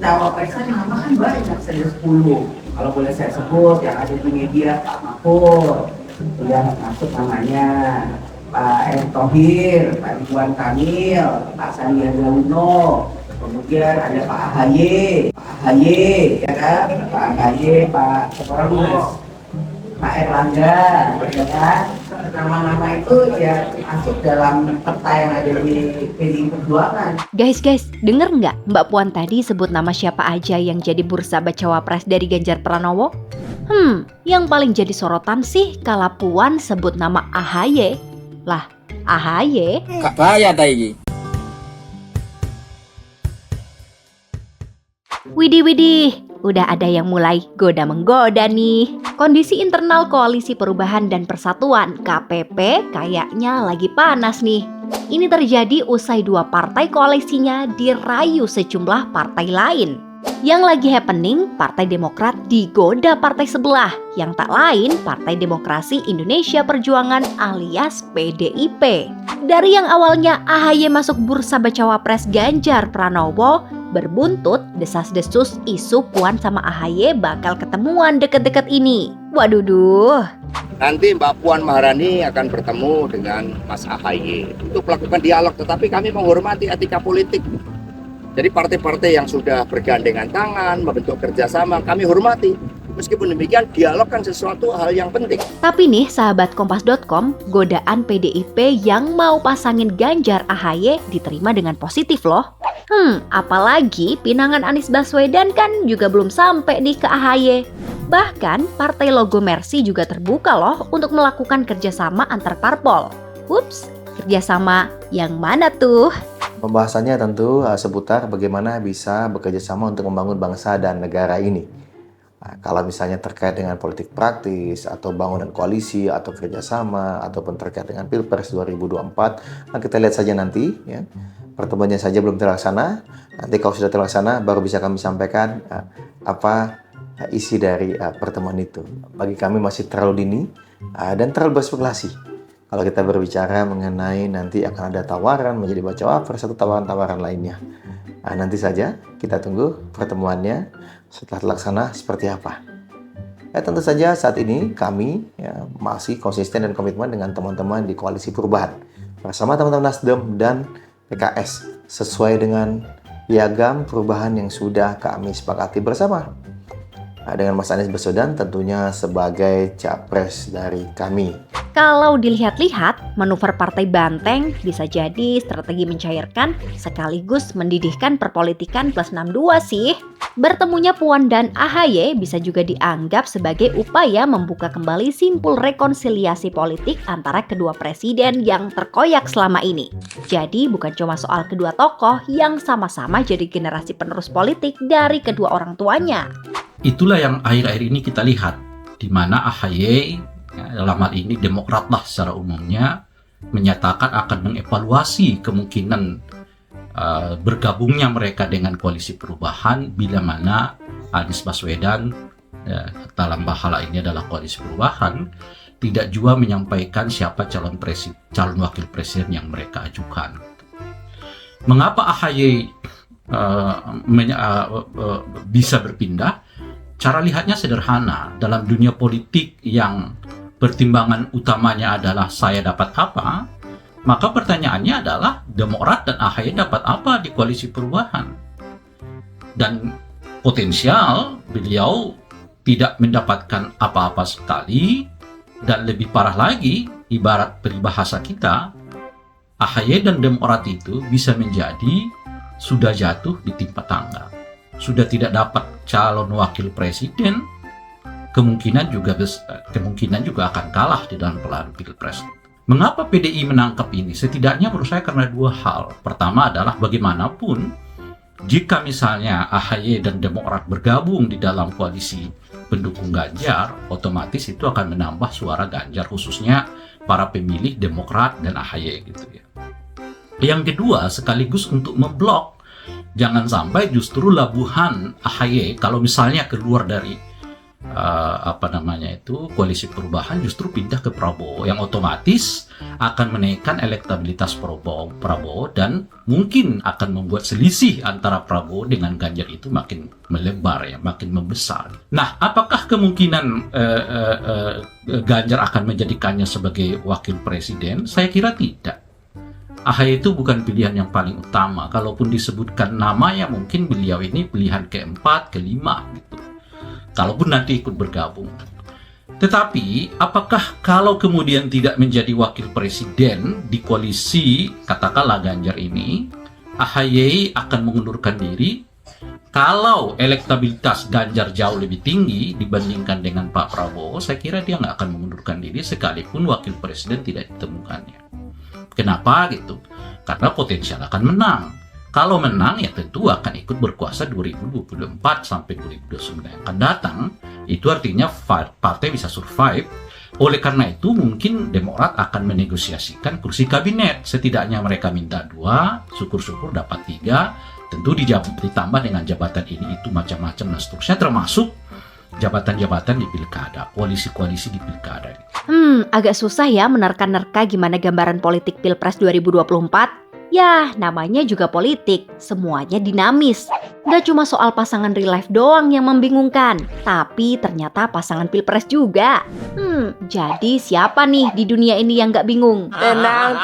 cawapresnya nama kan banyak, saya 10. Kalau boleh saya sebut yang ada di media, Pak Mahfud sudah masuk namanya, Pak Erick Thohir, Pak Ridwan Kamil, Pak Sandiaga Uno, kemudian ada Pak AHY, ya kan, Pak AHY, Pak Pak Erlangga, ya kan. Nama-nama itu ya masuk dalam peta yang ada di PDI Perjuangan. Guys, denger nggak Mbak Puan tadi sebut nama siapa aja yang jadi bursa bacawa pres dari Ganjar Pranowo? Yang paling jadi sorotan sih kala Puan sebut nama AHY. Lah, AHY? Kak bahaya tadi. Widih, udah ada yang mulai goda-menggoda nih. Kondisi internal Koalisi Perubahan dan Persatuan (KPP) kayaknya lagi panas nih. Ini terjadi usai dua partai koalisinya dirayu sejumlah partai lain. Yang lagi happening, Partai Demokrat digoda partai sebelah, yang tak lain Partai Demokrasi Indonesia Perjuangan alias PDIP. Dari yang awalnya AHY masuk bursa bacawa pres Ganjar Pranowo, berbuntut desas-desus isu Puan sama AHY bakal ketemuan deket-deket ini. Waduh. Nanti Mbak Puan Maharani akan bertemu dengan Mas AHY untuk melakukan dialog, tetapi kami menghormati etika politik. Jadi partai-partai yang sudah bergandengan tangan, membentuk kerjasama, kami hormati. Meskipun demikian, dialog kan sesuatu hal yang penting. Tapi nih, sahabat Kompas.com, godaan PDIP yang mau pasangin Ganjar AHY diterima dengan positif loh. Apalagi pinangan Anies Baswedan kan juga belum sampai nih ke AHY. Bahkan, Partai Logo Mercy juga terbuka loh untuk melakukan kerjasama antar parpol. Ups, kerjasama yang mana tuh? Pembahasannya tentu seputar bagaimana bisa bekerja sama untuk membangun bangsa dan negara ini. Nah, kalau misalnya terkait dengan politik praktis atau bangunan koalisi atau kerjasama ataupun terkait dengan Pilpres 2024, nah kita lihat saja nanti ya. Pertemuannya saja belum terlaksana. Nanti kalau sudah terlaksana baru bisa kami sampaikan apa isi dari pertemuan itu. Bagi kami masih terlalu dini dan terlalu berspekulasi. Kalau kita berbicara mengenai nanti akan ada tawaran menjadi bacawa pres atau tawaran-tawaran lainnya. Nah, nanti saja kita tunggu pertemuannya setelah terlaksana seperti apa. Tentu saja saat ini kami masih konsisten dan komitmen dengan teman-teman di Koalisi Perubahan bersama teman-teman Nasdem dan PKS sesuai dengan piagam perubahan yang sudah kami sepakati bersama. Dengan Mas Anies Baswedan tentunya sebagai capres dari kami. Kalau dilihat-lihat, manuver Partai Banteng bisa jadi strategi mencairkan sekaligus mendidihkan perpolitikan plus 62 sih. Bertemunya Puan dan AHY bisa juga dianggap sebagai upaya membuka kembali simpul rekonsiliasi politik antara kedua presiden yang terkoyak selama ini. Jadi bukan cuma soal kedua tokoh yang sama-sama jadi generasi penerus politik dari kedua orang tuanya. Itulah yang akhir-akhir ini kita lihat, di mana AHY, dalam hal ini Demokrat lah secara umumnya, menyatakan akan mengevaluasi kemungkinan bergabungnya mereka dengan Koalisi Perubahan bila mana Anies Baswedan, dalam bahala ini adalah Koalisi Perubahan, tidak juga menyampaikan siapa calon wakil presiden yang mereka ajukan. Mengapa AHY bisa berpindah? Cara lihatnya sederhana. Dalam dunia politik yang pertimbangan utamanya adalah saya dapat apa, maka pertanyaannya adalah Demokrat dan AHY dapat apa di Koalisi Perubahan? Dan potensial beliau tidak mendapatkan apa-apa sekali, dan lebih parah lagi, ibarat peribahasa kita, AHY dan Demokrat itu bisa menjadi sudah jatuh di timpa tangga. Sudah tidak dapat calon wakil presiden, kemungkinan juga akan kalah di dalam pelahan pilpres. Mengapa PDI menangkap ini? Setidaknya menurut saya karena dua hal. Pertama adalah bagaimanapun jika misalnya AHY dan Demokrat bergabung di dalam koalisi pendukung Ganjar, otomatis itu akan menambah suara Ganjar, khususnya para pemilih Demokrat dan AHY gitu ya. Yang kedua, sekaligus untuk memblok jangan sampai justru labuhan AHY kalau misalnya keluar dari koalisi perubahan justru pindah ke Prabowo, yang otomatis akan menaikkan elektabilitas Prabowo dan mungkin akan membuat selisih antara Prabowo dengan Ganjar itu makin melebar, ya, makin membesar. Nah, apakah kemungkinan Ganjar akan menjadikannya sebagai wakil presiden? Saya kira tidak. AHY itu bukan pilihan yang paling utama. Kalaupun disebutkan namanya, mungkin beliau ini pilihan keempat, kelima gitu. Kalaupun nanti ikut bergabung. Tetapi, apakah kalau kemudian tidak menjadi wakil presiden di koalisi, katakanlah Ganjar ini, AHY akan mengundurkan diri? Kalau elektabilitas Ganjar jauh lebih tinggi dibandingkan dengan Pak Prabowo, saya kira dia nggak akan mengundurkan diri sekalipun wakil presiden tidak ditemukannya. Kenapa gitu? Karena potensial akan menang. Kalau menang ya tentu akan ikut berkuasa 2024 sampai 2029 yang akan datang. Itu artinya partai bisa survive. Oleh karena itu mungkin Demokrat akan menegosiasikan kursi kabinet. Setidaknya mereka minta 2, syukur-syukur dapat 3. Tentu ditambah dengan jabatan ini itu macam-macam dan seterusnya, termasuk jabatan-jabatan di pilkada, koalisi-koalisi di pilkada. Agak susah ya menerka-nerka gimana gambaran politik Pilpres 2024. Ya, namanya juga politik, semuanya dinamis. Gak cuma soal pasangan real life doang yang membingungkan, tapi ternyata pasangan Pilpres juga. Jadi siapa nih di dunia ini yang gak bingung? Tenang.